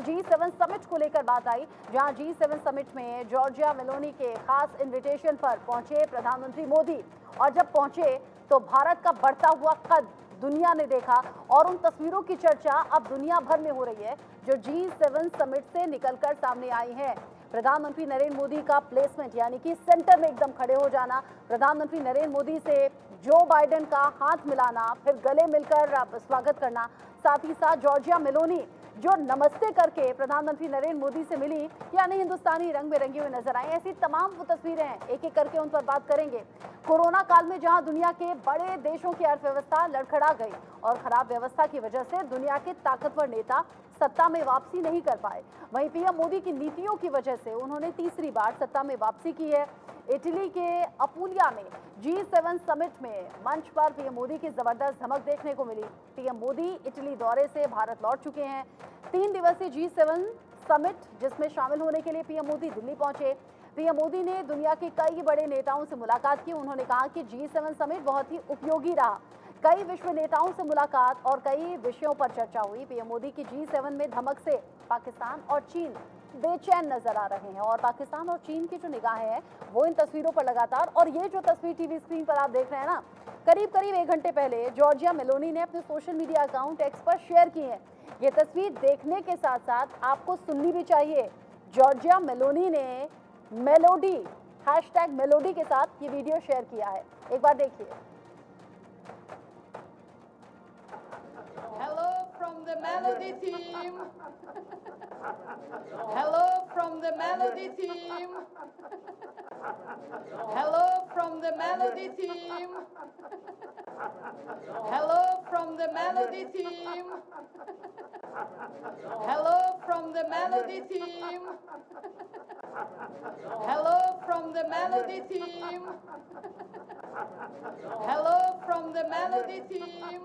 G7 summit को लेकर बात आई, जहां G7 समिट में जॉर्जिया मेलोनी के खास इनविटेशन पर पहुंचे प्रधानमंत्री मोदी। और जब पहुंचे तो भारत का बढ़ता हुआ कद दुनिया ने देखा और उन तस्वीरों की चर्चा अब दुनिया भर में हो रही है जो G7 समिट से निकलकर सामने आई है। प्रधानमंत्री नरेंद्र मोदी का प्लेसमेंट यानी कि सेंटर में एकदम खड़े हो जाना, प्रधानमंत्री नरेंद्र मोदी से जो बाइडेन का हाथ मिलाना, फिर गले मिलकर स्वागत करना, साथ ही साथ जॉर्जिया मेलोनी जो नमस्ते करके प्रधानमंत्री नरेंद्र मोदी से मिली, यानी हिंदुस्तानी रंग बिरंगे हुए नजर आए। ऐसी तमाम वो तस्वीरें हैं, एक एक करके उन पर बात करेंगे। कोरोना काल में जहां दुनिया के बड़े देशों की अर्थव्यवस्था लड़खड़ा गई और खराब व्यवस्था की वजह से दुनिया के ताकतवर नेता सत्ता में वापसी नहीं कर पाए, वहीं पीएम मोदी की नीतियों की वजह से उन्होंने तीसरी बार सत्ता में वापसी की है। इटली के अपुलिया में G7 समिट में मंच पर पीएम मोदी की जबरदस्त धमक देखने को मिली। पीएम मोदी इटली दौरे से भारत लौट चुके हैं। 3 दिवसीय G7 समिट जिसमें शामिल होने के लिए पीएम मोदी दिल्ली पहुंचे। पीएम मोदी ने दुनिया के कई बड़े नेताओं से मुलाकात की। उन्होंने कहा कि G7 समिट बहुत ही उपयोगी रहा। कई विश्व नेताओं से मुलाकात और कई विषयों पर चर्चा हुई। पीएम मोदी की G7 में धमक से पाकिस्तान और चीन बेचैन नजर आ रहे हैं और पाकिस्तान और चीन की जो निगाहें हैं वो इन तस्वीरों पर लगातार, और ये जो तस्वीर टीवी स्क्रीन पर आप देख रहे हैं ना, करीब 1 घंटे पहले जॉर्जिया मेलोनी ने अपने सोशल मीडिया अकाउंट एक्स पर शेयर की है। ये तस्वीर देखने के साथ साथ आपको सुननी भी चाहिए। जॉर्जिया मेलोनी ने मेलोडी #मेलोडी के साथ ये वीडियो शेयर किया है, एक बार देखिए। Hello from the Melody team. Hello from the Melody team. Hello from the Melody team. Hello from the Melody team. Hello from the Melody team. Hello from the Melody team. Hello from the Melody team.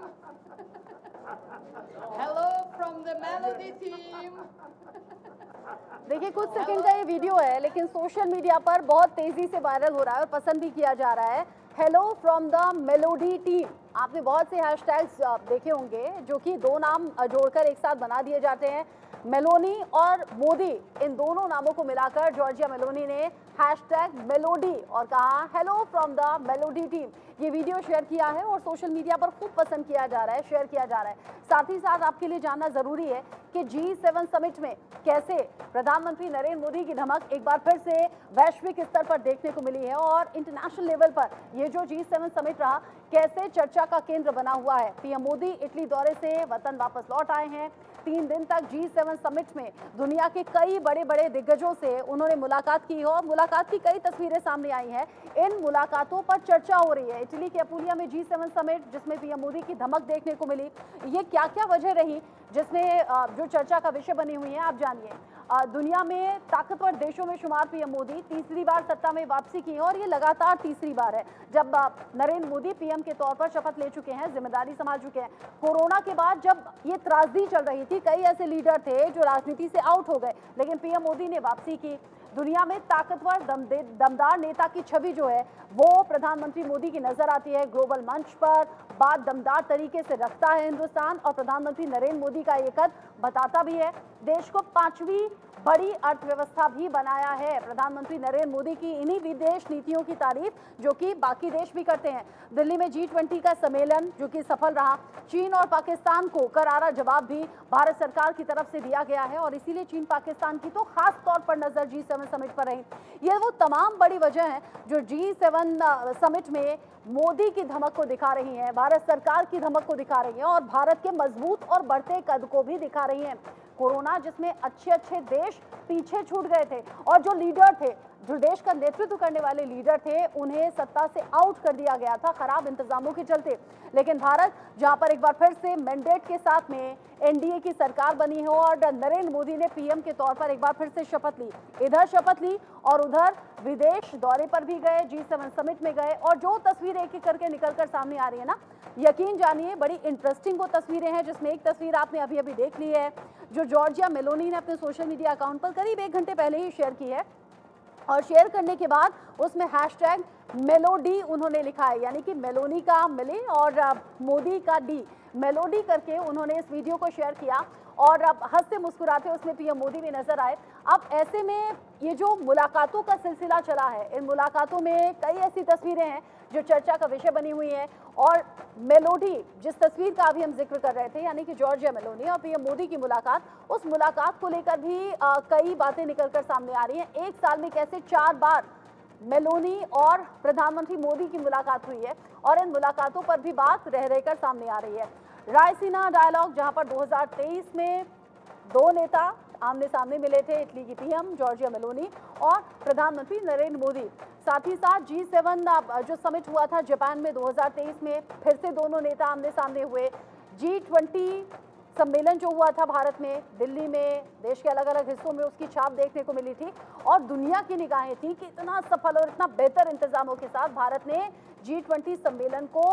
Hello from the Melody team. देखिए, कुछ second का ये video है लेकिन social media पर बहुत तेजी से वायरल हो रहा है और पसंद भी किया जा रहा है। Hello from the melody team. आपने बहुत से हैशटैग्स देखे होंगे जो कि 2 नाम जोड़कर एक साथ बना दिए जाते हैं। मेलोनी और मोदी, इन दोनों नामों को मिलाकर जॉर्जिया मेलोनी ने #मेलोडी और कहा hello from the melody team. ये वीडियो शेयर किया है और सोशल मीडिया पर खूब पसंद किया जा रहा है, शेयर किया जा रहा है। साथ ही साथ आपके लिए जानना जरूरी है कि G7 समिट में कैसे प्रधानमंत्री नरेंद्र मोदी की धमक एक बार फिर से वैश्विक स्तर पर देखने को मिली है और इंटरनेशनल लेवल पर ये जो G7 समिट रहा कैसे चर्चा का केंद्र बना हुआ है। पीएम मोदी इटली दौरे से वतन वापस लौट आए हैं। 3 दिन तक G7 समिट में दुनिया के कई बड़े बड़े दिग्गजों से उन्होंने मुलाकात की और मुलाकात की कई तस्वीरें सामने आई हैं। इन मुलाकातों पर चर्चा हो रही है। इटली के अपुलिया में G7 समिट जिसमें पीएम मोदी की धमक देखने को मिली, ये क्या क्या वजह रही जिसमें जो चर्चा का विषय बनी हुई है, आप जानिए। दुनिया में ताकतवर देशों में शुमार पीएम मोदी तीसरी बार सत्ता में वापसी की है और ये लगातार तीसरी बार है जब नरेंद्र मोदी पीएम के तौर पर शपथ ले चुके हैं, जिम्मेदारी संभाल चुके हैं। कोरोना के बाद जब ये त्रासदी चल रही थी, कई ऐसे लीडर थे जो राजनीति से आउट हो गए, लेकिन पीएम मोदी ने वापसी की। दुनिया में ताकतवर दमदार नेता की छवि जो है वो प्रधानमंत्री मोदी की नजर आती है। ग्लोबल मंच पर बात दमदार तरीके से रखता है हिंदुस्तान और प्रधानमंत्री नरेंद्र मोदी का ये कद बताता भी है। देश को 5वीं बड़ी अर्थव्यवस्था भी बनाया है प्रधानमंत्री नरेंद्र मोदी की इन्हीं विदेश नीतियों की तारीफ जो कि बाकी देश भी करते हैं। दिल्ली में G20 का सम्मेलन जो कि सफल रहा। चीन और पाकिस्तान को करारा जवाब भी भारत सरकार की तरफ से दिया गया है और इसीलिए चीन पाकिस्तान की तो खास तौर पर नजर G7 समिट पर रही। ये वो तमाम बड़ी वजह है जो G7 समिट में मोदी की धमक को दिखा रही है, भारत सरकार की धमक को दिखा रही है और भारत के मजबूत और बढ़ते कद को भी दिखा रही है। कोरोना जिसमें अच्छे देश पीछे छूट गए थे और जो लीडर थे, जो देश का नेतृत्व करने वाले लीडर थे, उन्हें सत्ता से आउट कर दिया गया था खराब इंतजामों के चलते। लेकिन भारत जहां पर एक बार फिर से मैंडेट के साथ में एनडीए की सरकार बनी है और नरेंद्र मोदी ने पीएम के तौर पर एक बार फिर से शपथ ली, इधर शपथ ली और उधर विदेश दौरे पर भी गए, G7 समिट में गए और जो तस्वीर एक एक करके निकलकर सामने आ रही है ना, यकीन जानिए बड़ी इंटरेस्टिंग वो तस्वीरें हैं जिसमें एक तस्वीर आपने अभी देख ली है जो जॉर्जिया मेलोनी ने अपने सोशल मीडिया अकाउंट पर करीब 1 घंटे पहले ही शेयर की है और शेयर करने के बाद उसमें #मेलोडी उन्होंने लिखा है, यानी कि मेलोनी का मिले और मोदी का डी, मेलोडी करके उन्होंने इस वीडियो को शेयर किया और अब हंसते मुस्कुराते उसमें पीएम मोदी भी नजर आए। अब ऐसे में ये जो मुलाकातों का सिलसिला चला है, इन मुलाकातों में कई ऐसी तस्वीरें हैं जो चर्चा का विषय बनी हुई हैं। और मेलोडी, जिस तस्वीर का अभी हम जिक्र कर रहे थे, यानी कि जॉर्जिया मेलोनी और पीएम मोदी की मुलाकात, उस मुलाकात को लेकर भी कई बातें निकलकर सामने आ रही हैं। एक साल में कैसे 4 बार मेलोनी और प्रधानमंत्री मोदी की मुलाकात हुई है और इन मुलाकातों पर भी बात रह रहकर सामने आ रही है। रायसीना डायलॉग, जहां पर 2023 में 2 नेता आमने सामने मिले थे, इटली की पीएम जॉर्जिया मेलोनी और प्रधानमंत्री नरेंद्र मोदी। साथ ही साथ G7 जो समिट हुआ था जापान में 2023 में, फिर से दोनों नेता आमने सामने हुए। G20 सम्मेलन जो हुआ था भारत में, दिल्ली में, देश के अलग अलग हिस्सों में उसकी छाप देखने को मिली थी और दुनिया की निगाहें थी कि इतना सफल और इतना बेहतर इंतजामों के साथ भारत ने G20 सम्मेलन को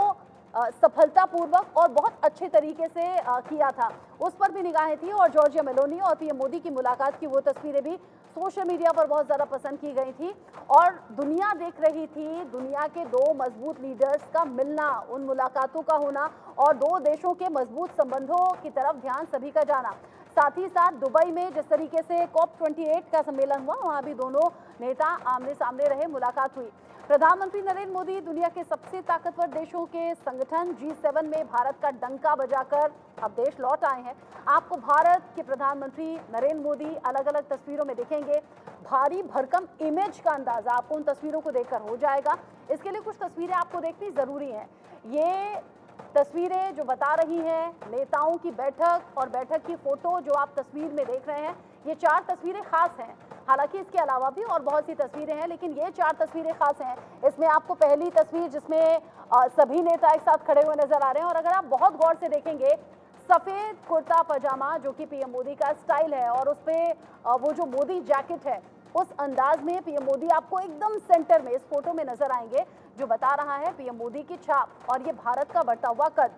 सफलतापूर्वक और बहुत अच्छे तरीके से किया था, उस पर भी निगाहें थी। और जॉर्जिया मेलोनी और पीएम मोदी की मुलाकात की वो तस्वीरें भी सोशल मीडिया पर बहुत ज़्यादा पसंद की गई थी और दुनिया देख रही थी दुनिया के 2 मजबूत लीडर्स का मिलना, उन मुलाकातों का होना और 2 देशों के मजबूत संबंधों की तरफ ध्यान सभी का जाना। साथ ही साथ दुबई में जिस तरीके से COP28 का सम्मेलन हुआ, वहाँ भी दोनों नेता आमने सामने रहे, मुलाकात हुई। प्रधानमंत्री नरेंद्र मोदी दुनिया के सबसे ताकतवर देशों के संगठन G7 में भारत का डंका बजाकर अब देश लौट आए हैं। आपको भारत के प्रधानमंत्री नरेंद्र मोदी अलग अलग तस्वीरों में दिखेंगे। भारी भरकम इमेज का अंदाजा आपको उन तस्वीरों को देखकर हो जाएगा। इसके लिए कुछ तस्वीरें आपको देखनी जरूरी हैं। ये तस्वीरें जो बता रही हैं नेताओं की बैठक और बैठक की फोटो जो आप तस्वीर में देख रहे हैं, ये 4 तस्वीरें खास हैं। हालांकि इसके अलावा भी और बहुत सी तस्वीरें हैं, लेकिन ये 4 तस्वीरें खास हैं। इसमें आपको पहली तस्वीर जिसमें सभी नेता एक साथ खड़े हुए नजर आ रहे हैं और अगर आप बहुत गौर से देखेंगे, सफेद कुर्ता पजामा जो कि पीएम मोदी का स्टाइल है और उस पे वो जो मोदी जैकेट है, उस अंदाज में पीएम मोदी आपको एकदम सेंटर में इस फोटो में नजर आएंगे, जो बता रहा है पीएम मोदी की छाप और ये भारत का बढ़ता हुआ कद।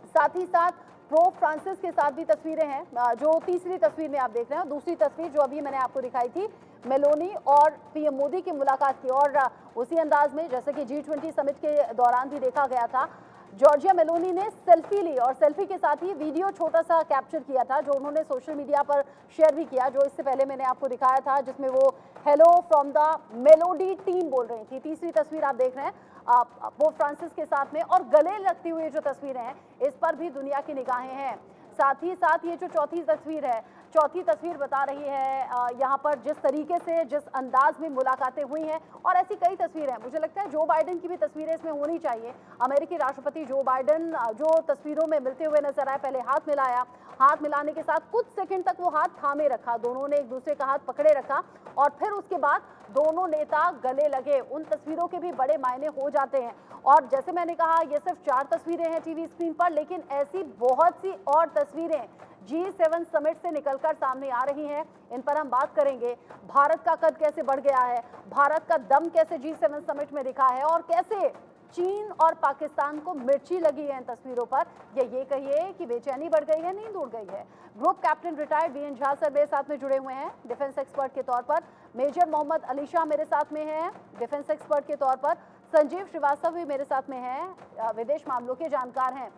साथ ही साथ पोप फ्रांसिस के साथ भी तस्वीरें हैं, जो तीसरी तस्वीर में आप देख रहे हैं। दूसरी तस्वीर जो अभी मैंने आपको दिखाई थी मेलोनी और पीएम मोदी की मुलाकात की, और उसी अंदाज में जैसे कि G20 समिट के दौरान भी देखा गया था, जॉर्जिया मेलोनी ने सेल्फी ली और सेल्फी के साथ ही वीडियो छोटा सा कैप्चर किया था, जो उन्होंने सोशल मीडिया पर शेयर भी किया, जो इससे पहले मैंने आपको दिखाया था, जिसमें वो hello from the melody team बोल रही थी। तीसरी तस्वीर आप देख रहे हैं पोप फ्रांसिस के साथ में और गले लगती हुई जो तस्वीरें हैं, इस पर भी दुनिया की निगाहें हैं। साथ ही साथ ये जो चौथी तस्वीर बता रही है यहाँ पर जिस तरीके से, जिस अंदाज में मुलाकातें हुई हैं, और ऐसी कई तस्वीरें हैं। मुझे लगता है जो बाइडेन की भी तस्वीरें इसमें होनी चाहिए। अमेरिकी राष्ट्रपति जो बाइडेन जो तस्वीरों में मिलते हुए नजर आए, पहले हाथ मिलाया, हाथ मिलाने के साथ कुछ सेकंड तक वो हाथ थामे रखा, दोनों ने एक दूसरे का हाथ पकड़े रखा और फिर उसके बाद दोनों नेता गले लगे। उन तस्वीरों के भी बड़े मायने हो जाते हैं। और जैसे मैंने कहा, ये सिर्फ 4 तस्वीरें हैं टीवी स्क्रीन पर, लेकिन ऐसी बहुत सी और तस्वीरें G7 समिट से निकलकर सामने आ रही हैं। इन पर हम बात करेंगे। भारत का कद कैसे बढ़ गया है, भारत का दम कैसे G7 समिट में दिखा है और कैसे चीन और पाकिस्तान को मिर्ची लगी है इन तस्वीरों पर, या ये कहिए कि बेचैनी बढ़ गई है, नींद उड़ गई है। Group captain retired BN Jha sir मेरे साथ में जुड़े हुए हैं डिफेंस एक्सपर्ट के तौर पर। मेजर मोहम्मद अली शाह मेरे साथ में हैं डिफेंस एक्सपर्ट के तौर पर। संजीव श्रीवास्तव भी मेरे साथ में हैं, विदेश मामलों के जानकार हैं।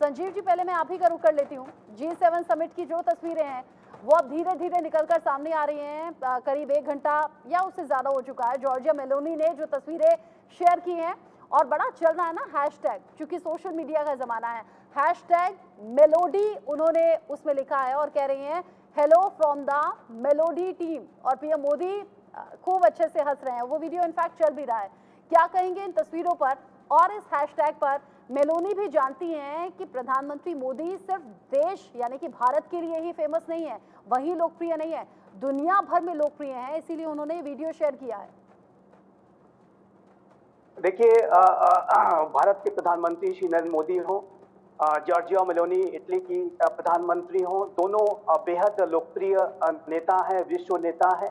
संजीव जी, पहले मैं आप ही का रुख कर लेती हूँ। G7 समिट की जो तस्वीरें हैं वो अब धीरे धीरे निकलकर सामने आ रही हैं। करीब 1 घंटा या उससे ज्यादा हो चुका है जॉर्जिया मेलोनी ने जो तस्वीरें शेयर की हैं, और बड़ा चल रहा है ना हैशटैग, क्योंकि सोशल मीडिया का जमाना है। हैशटैग मेलोडी उन्होंने उसमें लिखा है और कह रही हैं hello from the melody team, और पीएम मोदी खूब अच्छे से हंस रहे हैं। वो वीडियो इनफैक्ट चल भी रहा है। क्या कहेंगे इन तस्वीरों पर और इस हैशटैग पर? मेलोनी भी जानती हैं कि प्रधानमंत्री मोदी सिर्फ देश यानी कि भारत के लिए ही फेमस नहीं है, वही लोकप्रिय नहीं है, दुनिया भर में लोकप्रिय हैं, इसीलिए उन्होंने वीडियो शेयर किया है। देखिए, भारत के प्रधानमंत्री श्री नरेंद्र मोदी हों, जॉर्जिया मेलोनी इटली की प्रधानमंत्री हों, दोनों बेहद लोकप्रिय नेता हैं, विश्व नेता हैं,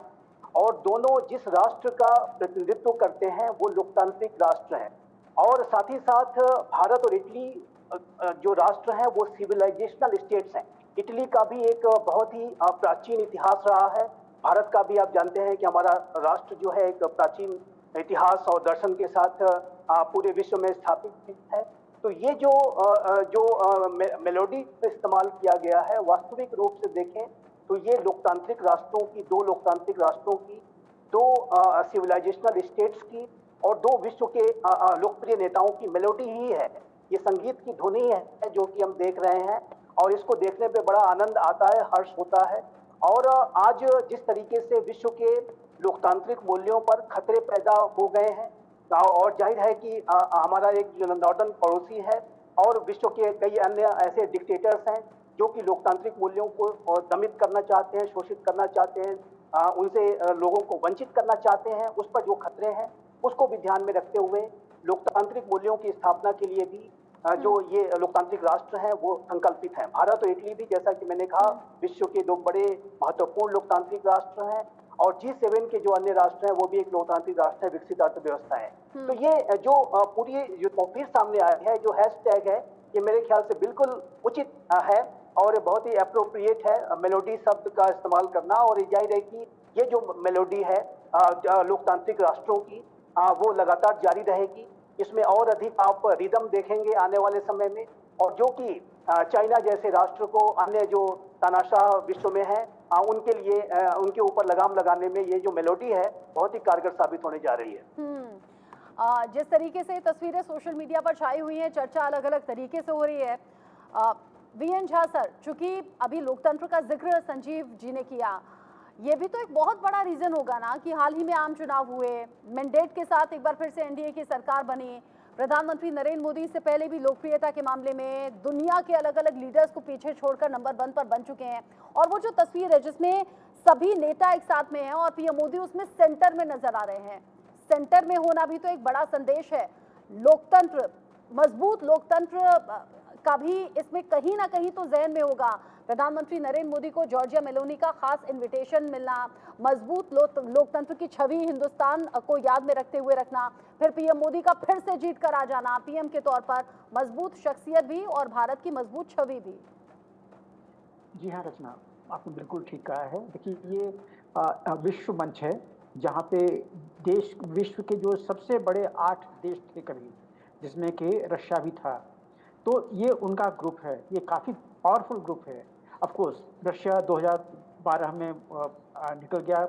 और दोनों जिस राष्ट्र का प्रतिनिधित्व करते हैं वो लोकतांत्रिक राष्ट्र है। और साथ ही साथ भारत और इटली जो राष्ट्र हैं वो सिविलाइजेशनल स्टेट्स हैं। इटली का भी एक बहुत ही प्राचीन इतिहास रहा है। भारत का भी आप जानते हैं कि हमारा राष्ट्र जो है एक प्राचीन इतिहास और दर्शन के साथ पूरे विश्व में स्थापित है। तो ये जो मेलोडी इस्तेमाल किया गया है, वास्तविक रूप से देखें तो ये लोकतांत्रिक राष्ट्रों की, दो लोकतांत्रिक राष्ट्रों की, दो सिविलाइजेशनल स्टेट्स की और दो विश्व के लोकप्रिय नेताओं की मेलोडी ही है। ये संगीत की धुनी है जो कि हम देख रहे हैं और इसको देखने पे बड़ा आनंद आता है, हर्ष होता है। और आज जिस तरीके से विश्व के लोकतांत्रिक मूल्यों पर खतरे पैदा हो गए हैं और जाहिर है कि हमारा एक जो नॉर्दर्न पड़ोसी है और विश्व के कई अन्य ऐसे डिक्टेटर्स हैं जो कि लोकतांत्रिक मूल्यों को दमित करना चाहते हैं, शोषित करना चाहते हैं, उनसे लोगों को वंचित करना चाहते हैं। उस पर जो खतरे हैं उसको भी ध्यान में रखते हुए लोकतांत्रिक मूल्यों की स्थापना के लिए भी जो ये लोकतांत्रिक राष्ट्र हैं वो संकल्पित हैं। भारत और इटली भी, जैसा कि मैंने कहा, विश्व के दो बड़े महत्वपूर्ण लोकतांत्रिक राष्ट्र हैं और G7 के जो अन्य राष्ट्र हैं वो भी एक लोकतांत्रिक राष्ट्र है, विकसित अर्थव्यवस्था है। तो ये जो पूरी जो तस्वीर सामने आई है, जो हैशटैग है, ये मेरे ख्याल से बिल्कुल उचित है और बहुत ही अप्रोप्रिएट है मेलोडी शब्द का इस्तेमाल करना। और जाहिर है कि ये जो मेलोडी है लोकतांत्रिक राष्ट्रों की वो लगातार जारी रहेगी। इसमें और अधिक आप रिदम देखेंगे आने वाले समय में, और जो कि चाइना जैसे राष्ट्र को, अन्य जो तानाशाह विश्व में है, उनके लिए उनके ऊपर लगाम लगाने में ये जो मेलोडी है बहुत ही कारगर साबित होने जा रही है। जिस तरीके से तस्वीरें सोशल मीडिया पर छाई हुई हैं, चर्चा अलग अलग तरीके से हो रही है। वीएन झा सर, चूंकि अभी लोकतंत्र का जिक्र संजीव जी ने किया, ये भी तो एक बहुत बड़ा रीजन होगा ना कि हाल ही में आम चुनाव हुए, मैंडेट के साथ एक बार फिर से एनडीए की सरकार बनी, प्रधानमंत्री नरेंद्र मोदी से पहले भी लोकप्रियता के मामले में दुनिया के अलग अलग लीडर्स को पीछे छोड़कर नंबर 1 पर बन चुके हैं। और वो जो तस्वीर है जिसमें सभी नेता एक साथ में हैं और पीएम मोदी उसमें सेंटर में नजर आ रहे हैं, सेंटर में होना भी तो एक बड़ा संदेश है। लोकतंत्र, मजबूत लोकतंत्र का भी इसमें कहीं ना कहीं तो जहन में होगा। प्रधानमंत्री नरेंद्र मोदी को जॉर्जिया मेलोनी का खास इनविटेशन मिलना, मजबूत लोकतंत्र की छवि हिंदुस्तान को याद में रखते हुए रखना, फिर पीएम मोदी का फिर से जीत कर आ जाना पीएम के तौर पर, मजबूत शख्सियत भी और भारत की मजबूत छवि भी। जी हाँ रचना, आपने बिल्कुल ठीक कहा है। देखिए ये विश्व मंच है जहाँ पे विश्व के जो सबसे बड़े 8 देश थे कभी, जिसमें कि रशिया भी था, तो ये उनका ग्रुप है। ये काफ़ी पावरफुल ग्रुप है। ऑफ कोर्स रशिया 2012 में निकल गया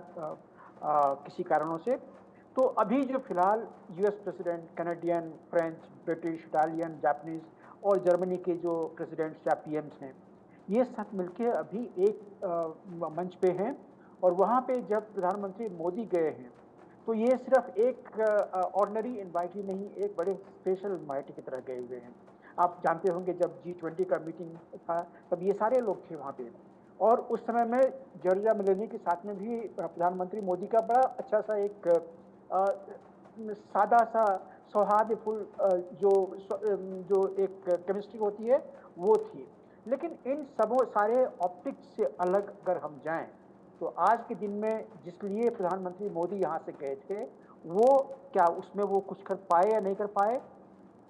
किसी कारणों से। तो अभी जो फिलहाल US president, Canadian, French, British, Italian, Japanese और जर्मनी के जो प्रेसिडेंट्स या पीएम्स हैं, ये सब मिलके अभी एक मंच पे हैं। और वहाँ पे जब प्रधानमंत्री मोदी गए हैं तो ये सिर्फ एक ऑर्डिनरी इन्वाइटी नहीं, एक बड़े स्पेशल इन्वाइटी की तरह गए हुए हैं। आप जानते होंगे जब G20 का मीटिंग था तब ये सारे लोग थे वहाँ पे, और उस समय में जॉर्जिया मेलोनी के साथ में भी प्रधानमंत्री मोदी का बड़ा अच्छा सा एक सादा सा सौहार्दपूर्ण जो एक केमिस्ट्री होती है वो थी। लेकिन इन सारे ऑप्टिक्स से अलग अगर हम जाएं तो आज के दिन में जिस लिए प्रधानमंत्री मोदी यहाँ से गए थे, वो क्या उसमें वो कुछ कर पाए या नहीं कर पाए,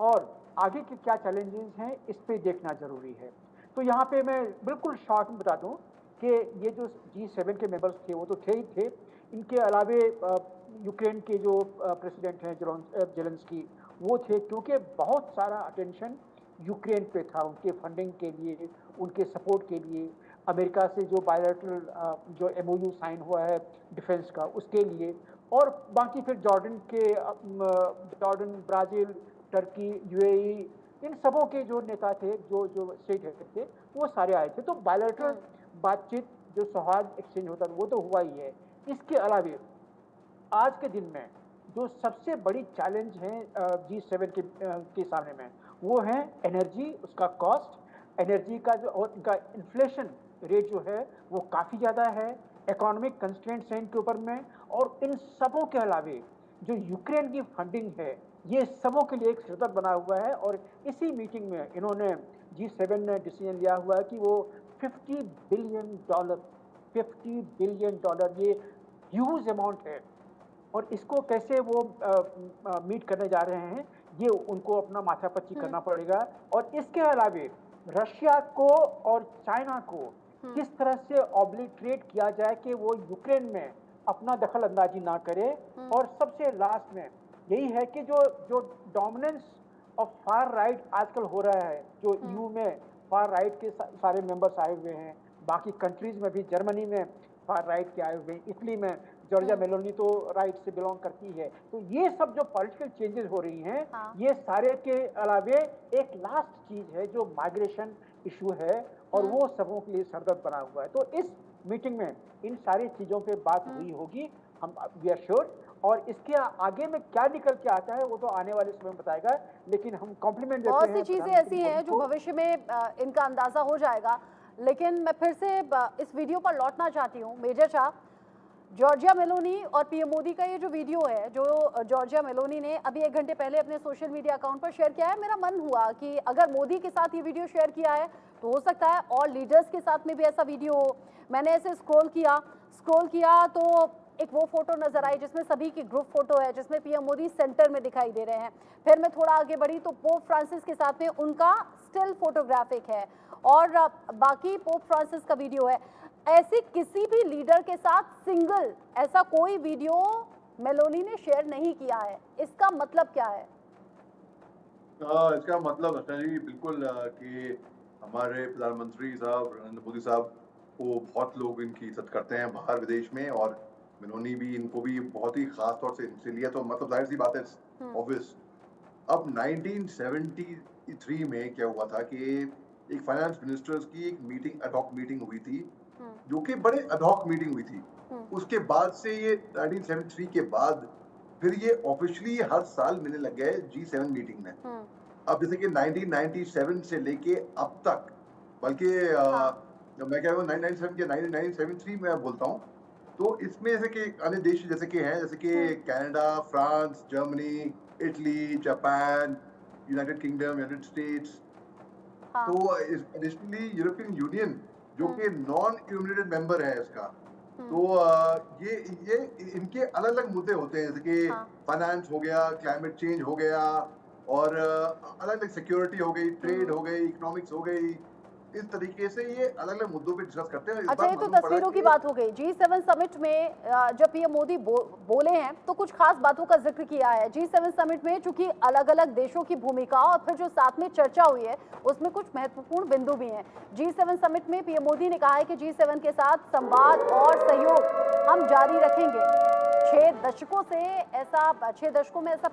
और आगे के क्या चैलेंजेस हैं, इस पे देखना जरूरी है। तो यहाँ पे मैं बिल्कुल शॉर्ट में बता दूँ कि ये जो G7 के मेंबर्स थे वो तो थे ही थे। इनके अलावे यूक्रेन के जो प्रेसिडेंट हैं जेलेंस्की, वो थे, क्योंकि बहुत सारा अटेंशन यूक्रेन पे था, उनके फंडिंग के लिए, उनके सपोर्ट के लिए, अमेरिका से जो बायलैटरल जो MOU साइन हुआ है डिफेंस का, उसके लिए, और बाकी फिर जॉर्डन, ब्राज़ील, टर्की, UAE, इन सबों के जो नेता थे, जो स्टेट हेड थे, वो सारे आए थे। तो बायलैटरल बातचीत, जो सौहार्द एक्सचेंज होता है, वो तो हुआ ही है। इसके अलावे आज के दिन में जो सबसे बड़ी चैलेंज है G7 के सामने में, वो है एनर्जी, उसका कॉस्ट, एनर्जी का जो, और इनका इन्फ्लेशन रेट जो है वो काफ़ी ज़्यादा है, इकोनॉमिक कंस्ट्रेंट्स हैं इनके ऊपर में, और इन सबों के अलावे जो यूक्रेन की फंडिंग है, ये सबों के लिए एक सिरदर्द बना हुआ है। और इसी मीटिंग में इन्होंने G7 ने डिसीजन लिया हुआ है कि वो $50 बिलियन, ये ह्यूज अमाउंट है, और इसको कैसे वो मीट करने जा रहे हैं, ये उनको अपना माथापच्ची करना पड़ेगा। और इसके अलावे रशिया को और चाइना को किस तरह से ऑब्लिटरेट किया जाए कि वो यूक्रेन में अपना दखल अंदाजी ना करे। और सबसे लास्ट में यही है कि जो डोमिनेंस और फार राइट आजकल हो रहा है, जो ईयू में फार राइट के सारे मेंबर्स आए हुए हैं, बाकी कंट्रीज में भी, जर्मनी में फार राइट के आए हुए हैं, इटली में जॉर्जिया मेलोनी तो राइट से बिलोंग करती है। तो ये सब जो पॉलिटिकल चेंजेस हो रही हैं, ये सारे के अलावे एक लास्ट चीज है जो माइग्रेशन इशू है, और वो सबों के लिए सरदर्द बना हुआ है। तो इस मीटिंग में इन सारी चीजों पे बात हुई होगी, हम वी आर श्योर। और इसके आगे में क्या निकल के आता है वो तो आने वाले समय में बताएगा, लेकिन हम कॉम्प्लीमेंट देते हैं। बहुत सी चीजें ऐसी हैं जो भविष्य में इनका अंदाजा हो जाएगा। लेकिन मैं फिर से इस वीडियो पर लौटना चाहती हूँ। मेजर शाह, जॉर्जिया मेलोनी और पीएम मोदी का ये जो वीडियो है, जो जॉर्जिया मेलोनी ने अभी 1 घंटे पहले अपने सोशल मीडिया अकाउंट पर शेयर किया है, मेरा मन हुआ कि अगर मोदी के साथ ये वीडियो शेयर किया है तो हो सकता है और लीडर्स के साथ में भी ऐसा वीडियो हो। मैंने ऐसे स्क्रॉल किया तो एक वो फोटो नजर आई जिसमें सभी की ग्रुप फोटो है, जिसमें पीएम मोदी सेंटर में दिखाई दे रहे हैं। फिर मैं थोड़ा आगे बढ़ी तो पोप फ्रांसिस के साथ में उनका स्टिल फोटोग्राफिक है, और बाकी पोप फ्रांसिस का वीडियो है। ऐसे किसी भी लीडर के साथ सिंगल ऐसा कोई वीडियो मेलोनी ने शेयर नहीं किया है। इसका मतलब क्या है? इसका मतलब रचना जी बिल्कुल कि हमारे प्रधानमंत्री साहब नरेंद्र मोदी साहब को बहुत लोग इनकी इज्जत करते हैं बाहर विदेश में, और मेलोनी भी इनको भी बहुत ही खास तौर से इनसे लिया, तो मतलब जाहिर सी बात है ऑब्वियस। अब 1973 में क्या हुआ था कि एक फाइनेंस मिनिस्टर्स की एक मीटिंग, अडॉक मीटिंग हुई थी, जो कि बड़े अडॉक मीटिंग हुई थी। उसके बाद से ये 1973 के बाद फिर ये ऑफिशियली हर साल मिलने लग गए G7 मीटिंग में। अब जैसे कि 1997 से लेके अब तक, बल्कि मैं कह रहा हूँ 1997 के 1973 में बोलता हूँ, तो इसमें जैसे कि अन्य देश जैसे कि हैं, जैसे कि Canada, France, Germany, Italy, Japan, United kingdom, United states, तो एडिशनली यूरोपियन यूनियन जो कि नॉन यूनाइटेड मेंबर है इसका, तो ये इनके अलग अलग मुद्दे होते हैं, जैसे कि फाइनेंस हो गया, क्लाइमेट चेंज हो गया, और अलग अलग सिक्योरिटी हो गई, ट्रेड हो गई, इकोनॉमिक्स हो गई, इस तरीके से ये अलग अलग मुद्दों पे डिस्कस करते हैं। अच्छा, ये तो तस्वीरों की बात हो गई। G7 समिट में जब पीएम मोदी बोले हैं तो कुछ खास बातों का जिक्र किया है। G7 समिट में चूंकि अलग अलग देशों की भूमिका और फिर जो साथ में चर्चा हुई है उसमें कुछ महत्वपूर्ण बिंदु भी हैं। G7 समिट में पीएम मोदी ने कहा है कि G7 के साथ संवाद और सहयोग हम जारी रखेंगे। 6 दशकों में ऐसा